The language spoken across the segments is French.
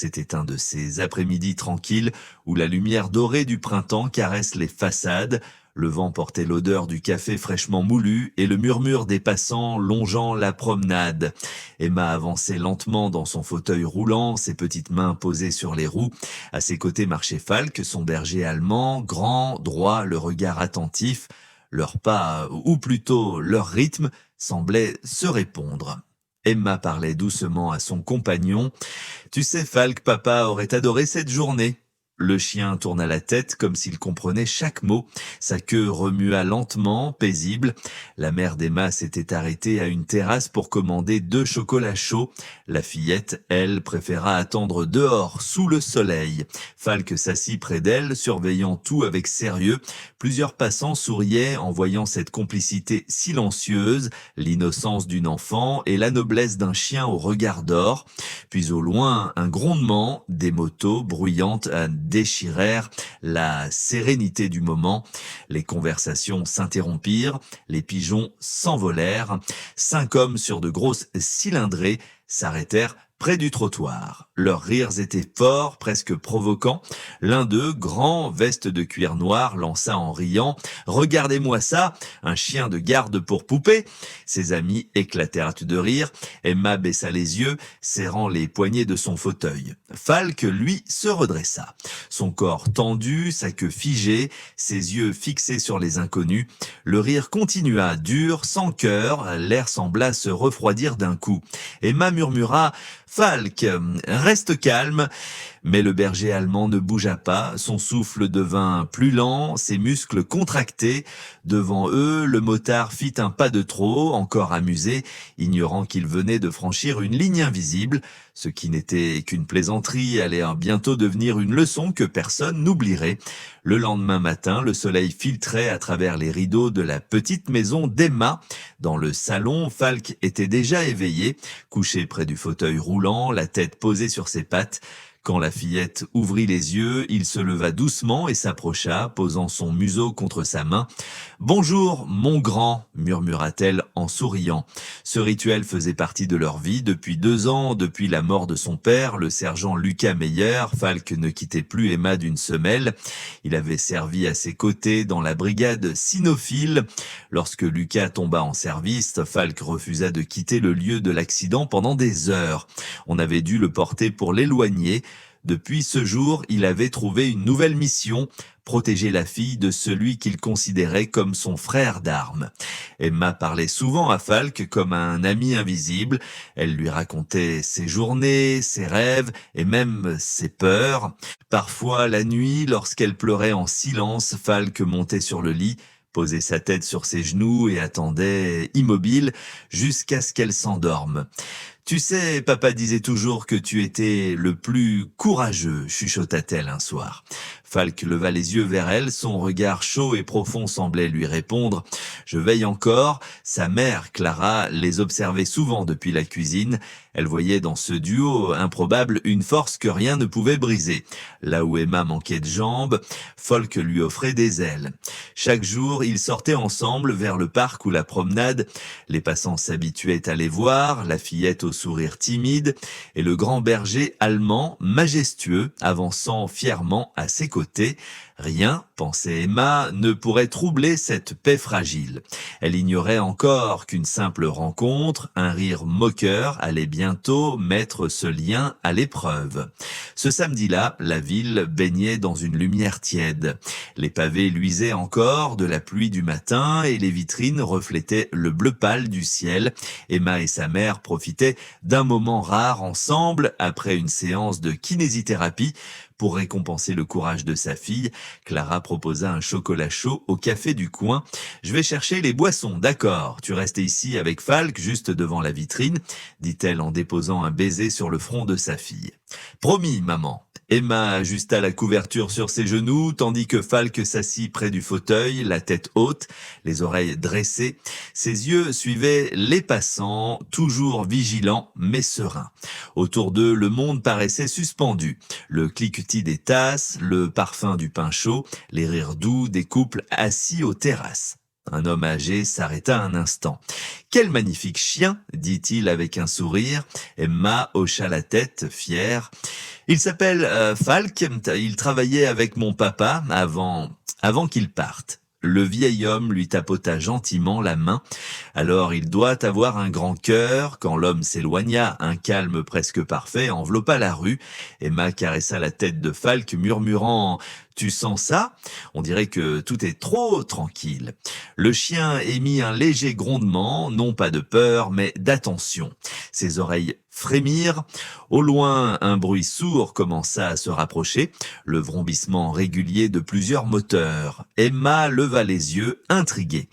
C'était un de ces après-midi tranquilles où la lumière dorée du printemps caresse les façades. Le vent portait l'odeur du café fraîchement moulu et le murmure des passants longeant la promenade. Emma avançait lentement dans son fauteuil roulant, ses petites mains posées sur les roues. À ses côtés marchait Falk, son berger allemand, grand, droit, le regard attentif. Leurs pas, ou plutôt leur rythme, semblaient se répondre. Emma parlait doucement à son compagnon. Tu sais, Falk, papa aurait adoré cette journée. Le chien tourna la tête comme s'il comprenait chaque mot. Sa queue remua lentement, paisible. La mère d'Emma s'était arrêtée à une terrasse pour commander 2 chocolats chauds. La fillette, elle, préféra attendre dehors, sous le soleil. Falk s'assit près d'elle, surveillant tout avec sérieux. Plusieurs passants souriaient en voyant cette complicité silencieuse, l'innocence d'une enfant et la noblesse d'un chien au regard d'or. Puis au loin, un grondement, des motos bruyantes déchirèrent la sérénité du moment. Les conversations s'interrompirent, les pigeons s'envolèrent. 5 hommes sur de grosses cylindrées s'arrêtèrent près du trottoir. Leurs rires étaient forts, presque provoquants. L'un d'eux, grand, veste de cuir noir, lança en riant « Regardez-moi ça, un chien de garde pour poupée !» Ses amis éclatèrent de rire. Emma baissa les yeux, serrant les poignets de son fauteuil. Falk, lui, se redressa. Son corps tendu, sa queue figée, ses yeux fixés sur les inconnus. Le rire continua, dur, sans cœur, l'air sembla se refroidir d'un coup. Emma murmura « Falk, reste calme !» Mais le berger allemand ne bougea pas, son souffle devint plus lent, ses muscles contractés. Devant eux, le motard fit un pas de trop, encore amusé, ignorant qu'il venait de franchir une ligne invisible. Ce qui n'était qu'une plaisanterie allait bientôt devenir une leçon que personne n'oublierait. Le lendemain matin, le soleil filtrait à travers les rideaux de la petite maison d'Emma. Dans le salon, Falk était déjà éveillé, couché près du fauteuil roulant, la tête posée sur ses pattes. Quand la fillette ouvrit les yeux, il se leva doucement et s'approcha, posant son museau contre sa main. « Bonjour, mon grand » murmura-t-elle en souriant. Ce rituel faisait partie de leur vie depuis 2 ans, depuis la mort de son père, le sergent Lucas Meyer. Falk ne quittait plus Emma d'une semelle. Il avait servi à ses côtés dans la brigade cynophile. Lorsque Lucas tomba en service, Falk refusa de quitter le lieu de l'accident pendant des heures. On avait dû le porter pour l'éloigner. Depuis ce jour, il avait trouvé une nouvelle mission, protéger la fille de celui qu'il considérait comme son frère d'armes. Emma parlait souvent à Falk comme à un ami invisible. Elle lui racontait ses journées, ses rêves et même ses peurs. Parfois, la nuit, lorsqu'elle pleurait en silence, Falk montait sur le lit, posait sa tête sur ses genoux et attendait, immobile, jusqu'à ce qu'elle s'endorme. « Tu sais, papa disait toujours que tu étais le plus courageux », chuchota-t-elle un soir. Falk leva les yeux vers elle, son regard chaud et profond semblait lui répondre « Je veille encore ». Sa mère, Clara, les observait souvent depuis la cuisine. Elle voyait dans ce duo improbable une force que rien ne pouvait briser. Là où Emma manquait de jambes, Falk lui offrait des ailes. Chaque jour, ils sortaient ensemble vers le parc ou la promenade. Les passants s'habituaient à les voir, la fillette au sourire timide et le grand berger allemand, majestueux, avançant fièrement à ses côtés. Rien, pensait Emma, ne pourrait troubler cette paix fragile. Elle ignorait encore qu'une simple rencontre, un rire moqueur, allait bientôt mettre ce lien à l'épreuve. Ce samedi-là, la ville baignait dans une lumière tiède. Les pavés luisaient encore de la pluie du matin et les vitrines reflétaient le bleu pâle du ciel. Emma et sa mère profitaient d'un moment rare ensemble après une séance de kinésithérapie. Pour récompenser le courage de sa fille, Clara proposa un chocolat chaud au café du coin. « Je vais chercher les boissons, d'accord. Tu restes ici avec Falk, juste devant la vitrine », dit-elle en déposant un baiser sur le front de sa fille. « Promis, maman ». Emma ajusta la couverture sur ses genoux, tandis que Falk s'assit près du fauteuil, la tête haute, les oreilles dressées. Ses yeux suivaient les passants, toujours vigilants mais sereins. Autour d'eux, le monde paraissait suspendu. Le cliquetis des tasses, le parfum du pain chaud, les rires doux des couples assis aux terrasses. Un homme âgé s'arrêta un instant. « Quel magnifique chien !» dit-il avec un sourire. Emma hocha la tête, fière. « Il s'appelle Falk, il travaillait avec mon papa avant qu'il parte. » Le vieil homme lui tapota gentiment la main. Alors il doit avoir un grand cœur. Quand l'homme s'éloigna, un calme presque parfait enveloppa la rue. Emma caressa la tête de Falk, murmurant « Tu sens ça ?» On dirait que tout est trop tranquille. Le chien émit un léger grondement, non pas de peur, mais d'attention. Ses oreilles frémirent. Au loin, un bruit sourd commença à se rapprocher, le vrombissement régulier de plusieurs moteurs. Emma leva les yeux, intriguée.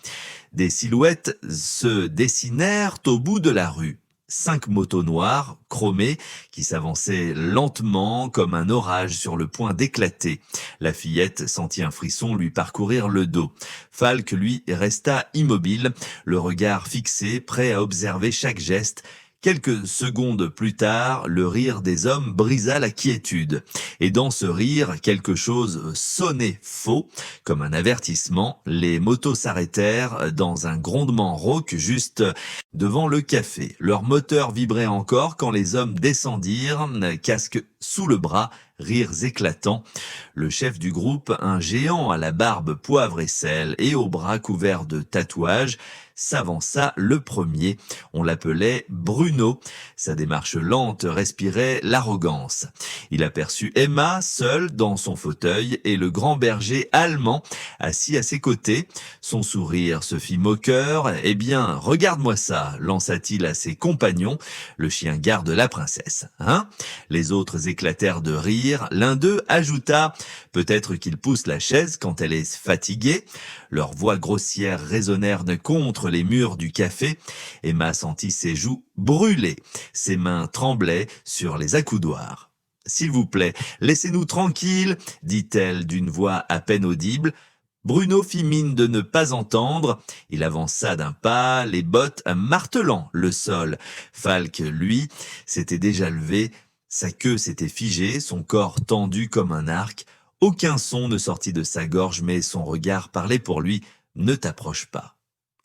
Des silhouettes se dessinèrent au bout de la rue. 5 motos noires, chromées, qui s'avançaient lentement comme un orage sur le point d'éclater. La fillette sentit un frisson lui parcourir le dos. Falk, lui, resta immobile, le regard fixé, prêt à observer chaque geste. Quelques secondes plus tard, le rire des hommes brisa la quiétude. Et dans ce rire, quelque chose sonnait faux, comme un avertissement. Les motos s'arrêtèrent dans un grondement rauque juste devant le café. Leur moteur vibrait encore quand les hommes descendirent, casque sous le bras, rires éclatants. Le chef du groupe, un géant à la barbe poivre et sel et aux bras couverts de tatouages, s'avança le premier. On l'appelait Bruno. Sa démarche lente respirait l'arrogance. Il aperçut Emma seule dans son fauteuil et le grand berger allemand assis à ses côtés. Son sourire se fit moqueur. « Eh bien, regarde-moi ça !» lança-t-il à ses compagnons. « Le chien garde la princesse, hein ?» Les autres éclatèrent de rire. L'un d'eux ajouta « Peut-être qu'il pousse la chaise quand elle est fatiguée ?» Leurs voix grossières résonnèrent contre les murs du café. Emma sentit ses joues brûler. Ses mains tremblaient sur les accoudoirs. « S'il vous plaît, laissez-nous tranquilles » dit-elle d'une voix à peine audible. Bruno fit mine de ne pas entendre. Il avança d'un pas, les bottes martelant le sol. Falk, lui, s'était déjà levé. Sa queue s'était figée, son corps tendu comme un arc. Aucun son ne sortit de sa gorge, mais son regard parlait pour lui. « Ne t'approche pas. »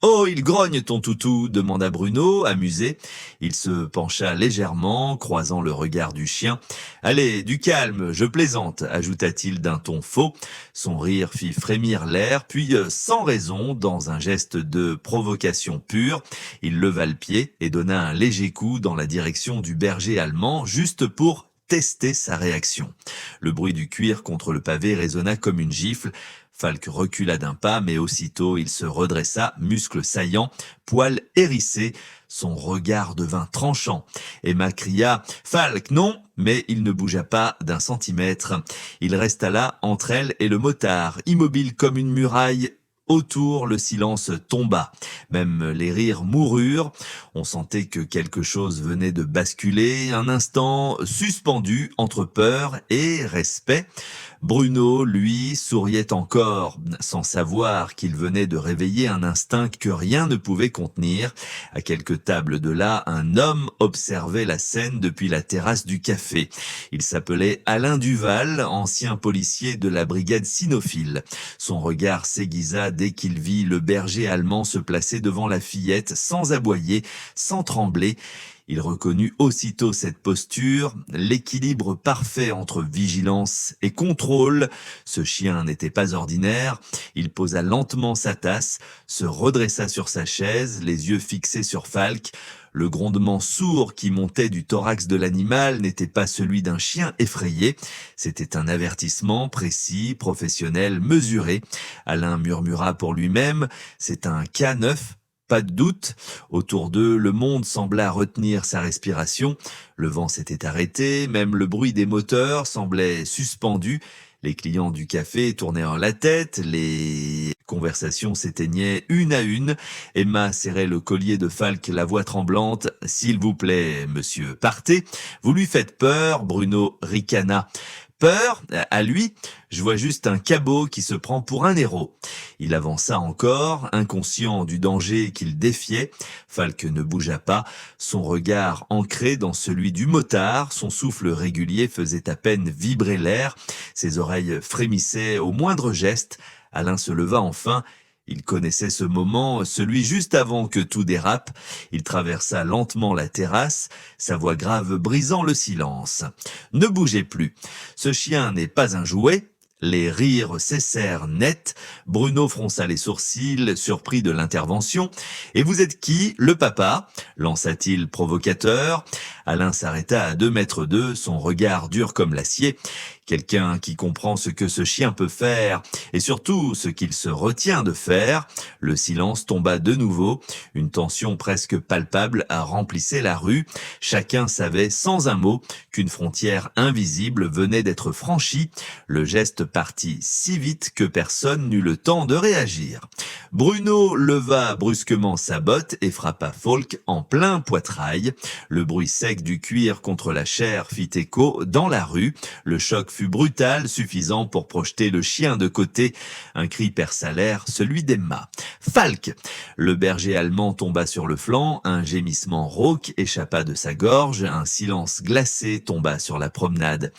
« Oh, il grogne ton toutou » demanda Bruno, amusé. Il se pencha légèrement, croisant le regard du chien. « Allez, du calme, je plaisante » ajouta-t-il d'un ton faux. Son rire fit frémir l'air, puis, sans raison, dans un geste de provocation pure, il leva le pied et donna un léger coup dans la direction du berger allemand, juste pour tester sa réaction. Le bruit du cuir contre le pavé résonna comme une gifle. Falk recula d'un pas, mais aussitôt il se redressa, muscles saillants, poils hérissés. Son regard devint tranchant. Emma cria « Falk, non !» mais il ne bougea pas d'un centimètre. Il resta là, entre elle et le motard, immobile comme une muraille. Autour, le silence tomba. Même les rires moururent. On sentait que quelque chose venait de basculer, un instant suspendu entre peur et respect. Bruno, lui, souriait encore, sans savoir qu'il venait de réveiller un instinct que rien ne pouvait contenir. À quelques tables de là, un homme observait la scène depuis la terrasse du café. Il s'appelait Alain Duval, ancien policier de la brigade cynophile. Son regard s'aiguisa dès qu'il vit le berger allemand se placer devant la fillette, sans aboyer, sans trembler. Il reconnut aussitôt cette posture, l'équilibre parfait entre vigilance et contrôle. Ce chien n'était pas ordinaire. Il posa lentement sa tasse, se redressa sur sa chaise, les yeux fixés sur Falk. Le grondement sourd qui montait du thorax de l'animal n'était pas celui d'un chien effrayé. C'était un avertissement précis, professionnel, mesuré. Alain murmura pour lui-même « C'est un K9 ». Pas de doute, autour d'eux, le monde sembla retenir sa respiration. Le vent s'était arrêté, même le bruit des moteurs semblait suspendu. Les clients du café tournèrent la tête, les conversations s'éteignaient une à une. Emma serrait le collier de Falk, la voix tremblante. « S'il vous plaît, monsieur, partez. Vous lui faites peur » Bruno ricana. Peur, à lui, je vois juste un cabot qui se prend pour un héros. Il avança encore, inconscient du danger qu'il défiait. Falk ne bougea pas, son regard ancré dans celui du motard, son souffle régulier faisait à peine vibrer l'air, ses oreilles frémissaient au moindre geste. Alain se leva enfin. Il connaissait ce moment, celui juste avant que tout dérape. Il traversa lentement la terrasse, sa voix grave brisant le silence. Ne bougez plus. Ce chien n'est pas un jouet. Les rires cessèrent net. Bruno fronça les sourcils, surpris de l'intervention. « Et vous êtes qui, le papa ?» lança-t-il provocateur. Alain s'arrêta à 2 mètres d'eux, son regard dur comme l'acier. Quelqu'un qui comprend ce que ce chien peut faire, et surtout ce qu'il se retient de faire. Le silence tomba de nouveau. Une tension presque palpable remplissait la rue. Chacun savait, sans un mot, qu'une frontière invisible venait d'être franchie. Le geste partit si vite que personne n'eut le temps de réagir. Bruno leva brusquement sa botte et frappa Falk en plein poitrail. Le bruit sec du cuir contre la chair fit écho dans la rue. Le choc fut brutal, suffisant pour projeter le chien de côté. Un cri perça l'air, celui d'Emma. « Falk !» Le berger allemand tomba sur le flanc, un gémissement rauque échappa de sa gorge, un silence glacé tomba sur la promenade.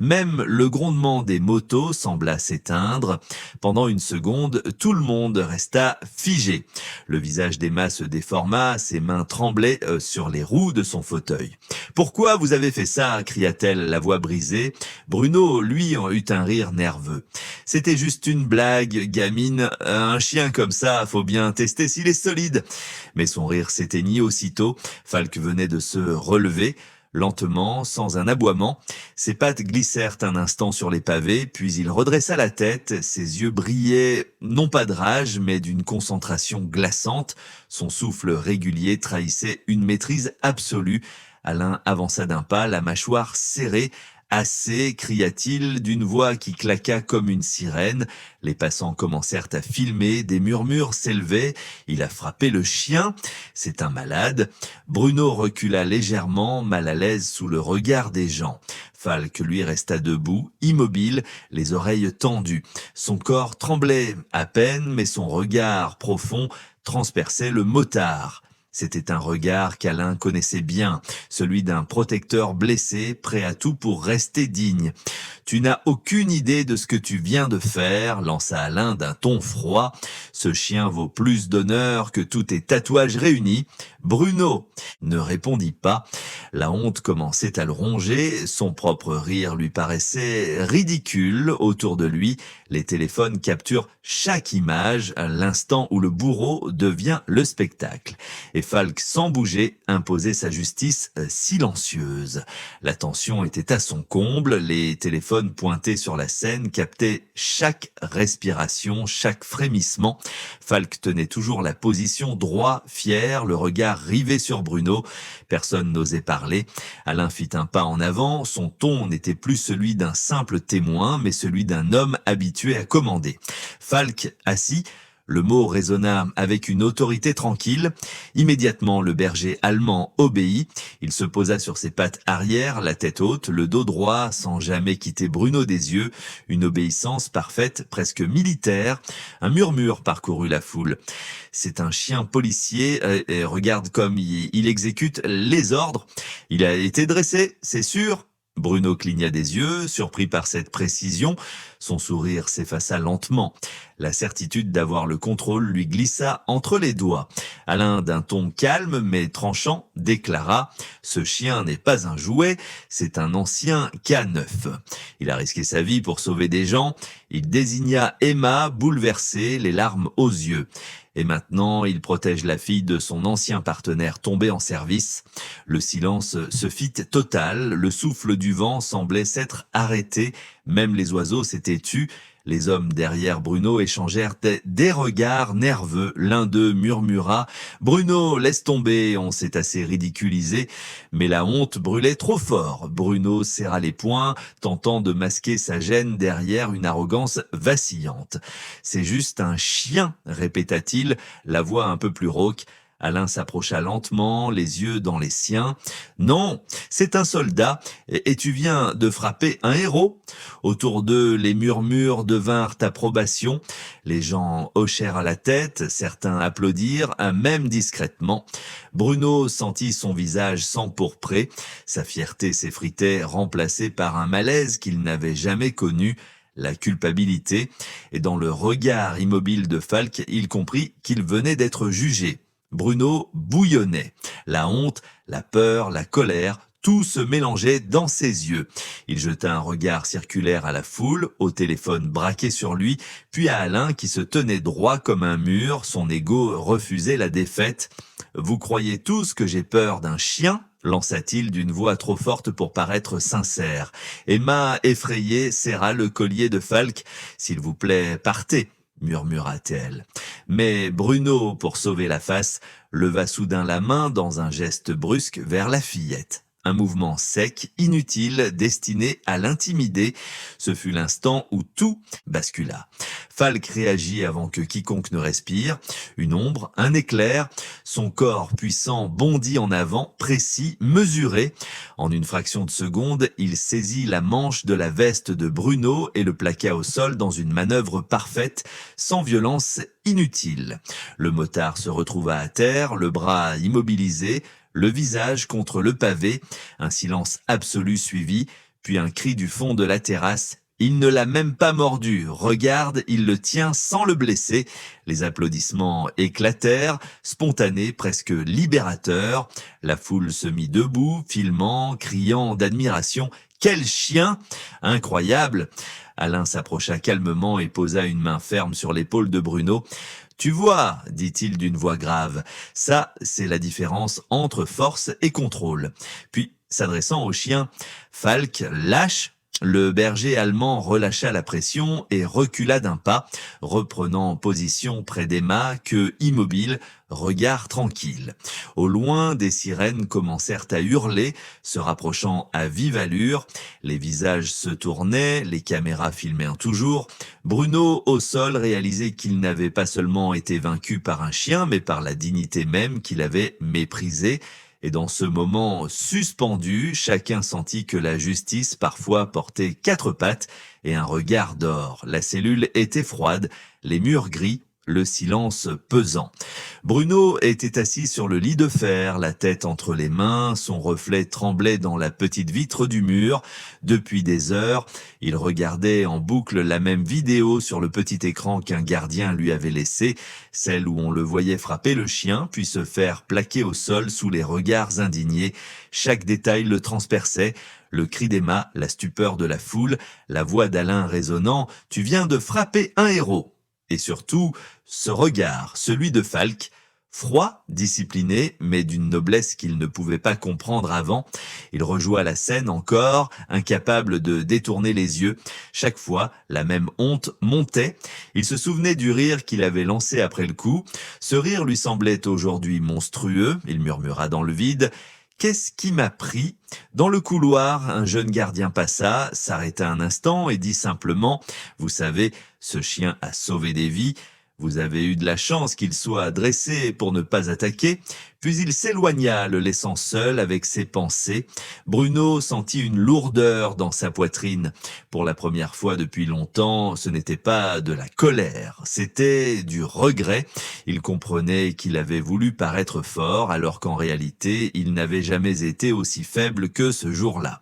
Même le grondement des motos sembla s'éteindre. Pendant une seconde, tout le monde resta figé. Le visage d'Emma se déforma, ses mains tremblaient sur les roues de son fauteuil. « Pourquoi vous avez fait ça ?» cria-t-elle, la voix brisée. Bruno, lui, eut un rire nerveux. « C'était juste une blague, gamine. Un chien comme ça, faut bien tester s'il est solide. » Mais son rire s'éteignit aussitôt. Falk venait de se relever. Lentement, sans un aboiement, ses pattes glissèrent un instant sur les pavés, puis il redressa la tête, ses yeux brillaient non pas de rage, mais d'une concentration glaçante. Son souffle régulier trahissait une maîtrise absolue. Alain avança d'un pas, la mâchoire serrée. « Assez !» cria-t-il d'une voix qui claqua comme une sirène. Les passants commencèrent à filmer, des murmures s'élevaient. Il a frappé le chien. C'est un malade. Bruno recula légèrement, mal à l'aise sous le regard des gens. Falk, lui, resta debout, immobile, les oreilles tendues. Son corps tremblait à peine, mais son regard profond transperçait le motard. C'était un regard qu'Alain connaissait bien, celui d'un protecteur blessé, prêt à tout pour rester digne. « Tu n'as aucune idée de ce que tu viens de faire », lança Alain d'un ton froid. « Ce chien vaut plus d'honneur que tous tes tatouages réunis. » Bruno ne répondit pas. La honte commençait à le ronger, son propre rire lui paraissait ridicule. Autour de lui, les téléphones capturent chaque image, l'instant où le bourreau devient le spectacle. Et Falk, sans bouger, imposait sa justice silencieuse. La tension était à son comble, les téléphones pointés sur la scène captaient chaque respiration, chaque frémissement. Falk tenait toujours la position droit, fier, le regard rivé sur Bruno. Personne n'osait parler. Alain fit un pas en avant, son ton n'était plus celui d'un simple témoin, mais celui d'un homme habitué à commander. Falk, assis, le mot résonna avec une autorité tranquille. Immédiatement, le berger allemand obéit. Il se posa sur ses pattes arrière, la tête haute, le dos droit, sans jamais quitter Bruno des yeux. Une obéissance parfaite, presque militaire. Un murmure parcourut la foule. C'est un chien policier, et regarde comme il exécute les ordres. Il a été dressé, c'est sûr. Bruno cligna des yeux, surpris par cette précision. Son sourire s'effaça lentement. La certitude d'avoir le contrôle lui glissa entre les doigts. Alain, d'un ton calme mais tranchant, déclara « Ce chien n'est pas un jouet, c'est un ancien K9. » Il a risqué sa vie pour sauver des gens. Il désigna Emma, bouleversée, les larmes aux yeux. Et maintenant, il protège la fille de son ancien partenaire tombé en service. Le silence se fit total, le souffle du vent semblait s'être arrêté, même les oiseaux s'étaient tus. Les hommes derrière Bruno échangèrent des regards nerveux. L'un d'eux murmura « Bruno, laisse tomber, on s'est assez ridiculisé ». Mais la honte brûlait trop fort. Bruno serra les poings, tentant de masquer sa gêne derrière une arrogance vacillante. « C'est juste un chien », répéta-t-il, la voix un peu plus rauque. Alain s'approcha lentement, les yeux dans les siens. « Non, c'est un soldat, et tu viens de frapper un héros ?» Autour d'eux, les murmures devinrent approbation. Les gens hochèrent la tête, certains applaudirent, même discrètement. Bruno sentit son visage s'empourprer. Sa fierté s'effritait, remplacée par un malaise qu'il n'avait jamais connu. la culpabilité, et dans le regard immobile de Falk, il comprit qu'il venait d'être jugé. Bruno bouillonnait. La honte, la peur, la colère, tout se mélangeait dans ses yeux. Il jeta un regard circulaire à la foule, au téléphone braqué sur lui, puis à Alain qui se tenait droit comme un mur, son ego refusait la défaite. « Vous croyez tous que j'ai peur d'un chien ?» lança-t-il d'une voix trop forte pour paraître sincère. Emma, effrayée, serra le collier de Falk. « S'il vous plaît, partez !» murmura-t-elle. Mais Bruno, pour sauver la face, leva soudain la main dans un geste brusque vers la fillette. Un mouvement sec, inutile, destiné à l'intimider. Ce fut l'instant où tout bascula. Falk réagit avant que quiconque ne respire. Une ombre, un éclair. Son corps puissant bondit en avant, précis, mesuré. En une fraction de seconde, il saisit la manche de la veste de Bruno et le plaqua au sol dans une manœuvre parfaite, sans violence inutile. Le motard se retrouva à terre, le bras immobilisé, le visage contre le pavé, un silence absolu suivit, puis un cri du fond de la terrasse. Il ne l'a même pas mordu. Regarde, il le tient sans le blesser. Les applaudissements éclatèrent, spontanés, presque libérateurs. La foule se mit debout, filmant, criant d'admiration. Quel chien! Incroyable! Alain s'approcha calmement et posa une main ferme sur l'épaule de Bruno. Tu vois, dit-il d'une voix grave, ça, c'est la différence entre force et contrôle. Puis, s'adressant au chien, Falk lâche. Le berger allemand relâcha la pression et recula d'un pas, reprenant position près d'Emma, queue immobile, regard tranquille. Au loin, des sirènes commencèrent à hurler, se rapprochant à vive allure. Les visages se tournaient, les caméras filmèrent toujours. Bruno, au sol, réalisait qu'il n'avait pas seulement été vaincu par un chien, mais par la dignité même qu'il avait méprisée. Et dans ce moment suspendu, chacun sentit que la justice parfois portait quatre pattes et un regard d'or. La cellule était froide, les murs gris, le silence pesant. Bruno était assis sur le lit de fer, la tête entre les mains, son reflet tremblait dans la petite vitre du mur. Depuis des heures, il regardait en boucle la même vidéo sur le petit écran qu'un gardien lui avait laissée, celle où on le voyait frapper le chien, puis se faire plaquer au sol sous les regards indignés. Chaque détail le transperçait. Le cri d'Emma, la stupeur de la foule, la voix d'Alain résonnant « Tu viens de frapper un héros !» Et surtout, ce regard, celui de Falk, froid, discipliné, mais d'une noblesse qu'il ne pouvait pas comprendre avant. Il rejoua la scène encore, incapable de détourner les yeux. Chaque fois, la même honte montait. Il se souvenait du rire qu'il avait lancé après le coup. Ce rire lui semblait aujourd'hui monstrueux. Il murmura dans le vide. Qu'est-ce qui m'a pris ? Dans le couloir, un jeune gardien passa, s'arrêta un instant et dit simplement « Vous savez, ce chien a sauvé des vies. Vous avez eu de la chance qu'il soit dressé pour ne pas attaquer. » Puis il s'éloigna, le laissant seul avec ses pensées. Bruno sentit une lourdeur dans sa poitrine. Pour la première fois depuis longtemps, ce n'était pas de la colère, c'était du regret. Il comprenait qu'il avait voulu paraître fort, alors qu'en réalité, il n'avait jamais été aussi faible que ce jour-là.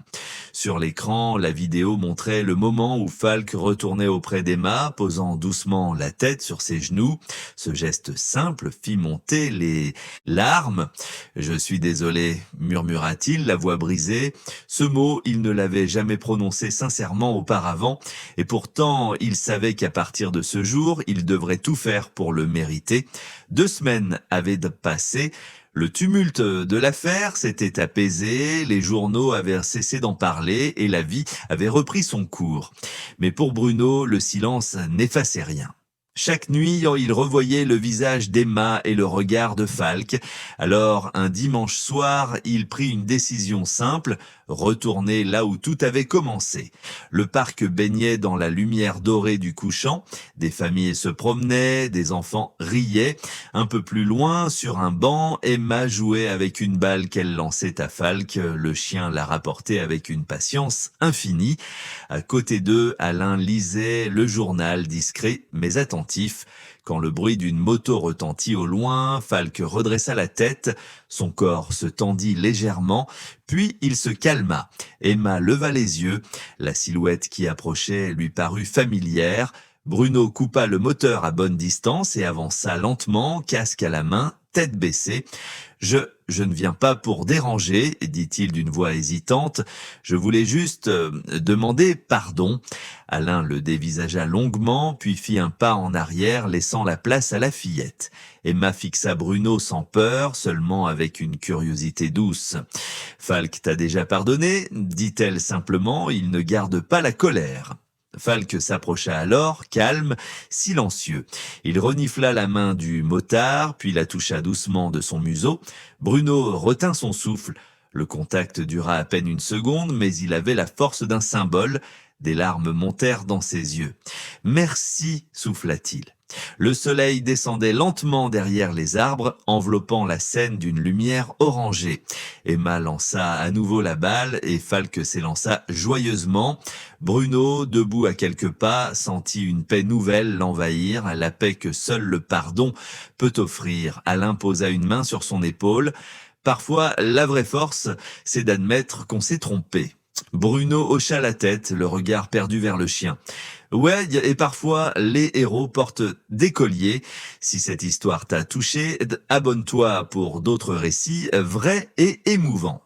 Sur l'écran, la vidéo montrait le moment où Falk retournait auprès d'Emma, posant doucement la tête sur ses genoux. Ce geste simple fit monter les larmes. « Je suis désolé », murmura-t-il, la voix brisée. Ce mot, il ne l'avait jamais prononcé sincèrement auparavant, et pourtant, il savait qu'à partir de ce jour, il devrait tout faire pour le mériter. 2 semaines avaient passé. Le tumulte de l'affaire s'était apaisé, les journaux avaient cessé d'en parler et la vie avait repris son cours. Mais pour Bruno, le silence n'effaçait rien. Chaque nuit, il revoyait le visage d'Emma et le regard de Falk. Alors, un dimanche soir, il prit une décision simple, retourner là où tout avait commencé. Le parc baignait dans la lumière dorée du couchant, des familles se promenaient, des enfants riaient. Un peu plus loin, sur un banc, Emma jouait avec une balle qu'elle lançait à Falk. Le chien la rapportait avec une patience infinie. À côté d'eux, Alain lisait le journal discret mais attentif. attentif. Quand le bruit d'une moto retentit au loin, Falk redressa la tête, son corps se tendit légèrement, puis il se calma. Emma leva les yeux, la silhouette qui approchait lui parut familière. Bruno coupa le moteur à bonne distance et avança lentement, casque à la main, tête baissée. Je ne viens pas pour déranger, dit-il d'une voix hésitante. Je voulais juste demander pardon. Alain le dévisagea longuement, puis fit un pas en arrière, laissant la place à la fillette. Emma fixa Bruno sans peur, seulement avec une curiosité douce. « Falk t'a déjà pardonné ?» dit-elle simplement, « il ne garde pas la colère. » Falk s'approcha alors, calme, silencieux. Il renifla la main du motard, puis la toucha doucement de son museau. Bruno retint son souffle. Le contact dura à peine une seconde, mais il avait la force d'un symbole. Des larmes montèrent dans ses yeux. « Merci » souffla-t-il. Le soleil descendait lentement derrière les arbres, enveloppant la scène d'une lumière orangée. Emma lança à nouveau la balle et Falk s'élança joyeusement. Bruno, debout à quelques pas, sentit une paix nouvelle l'envahir, la paix que seul le pardon peut offrir. Alain posa une main sur son épaule. Parfois, la vraie force, c'est d'admettre qu'on s'est trompé. Bruno hocha la tête, le regard perdu vers le chien. Ouais, et parfois, les héros portent des colliers. Si cette histoire t'a touché, abonne-toi pour d'autres récits vrais et émouvants.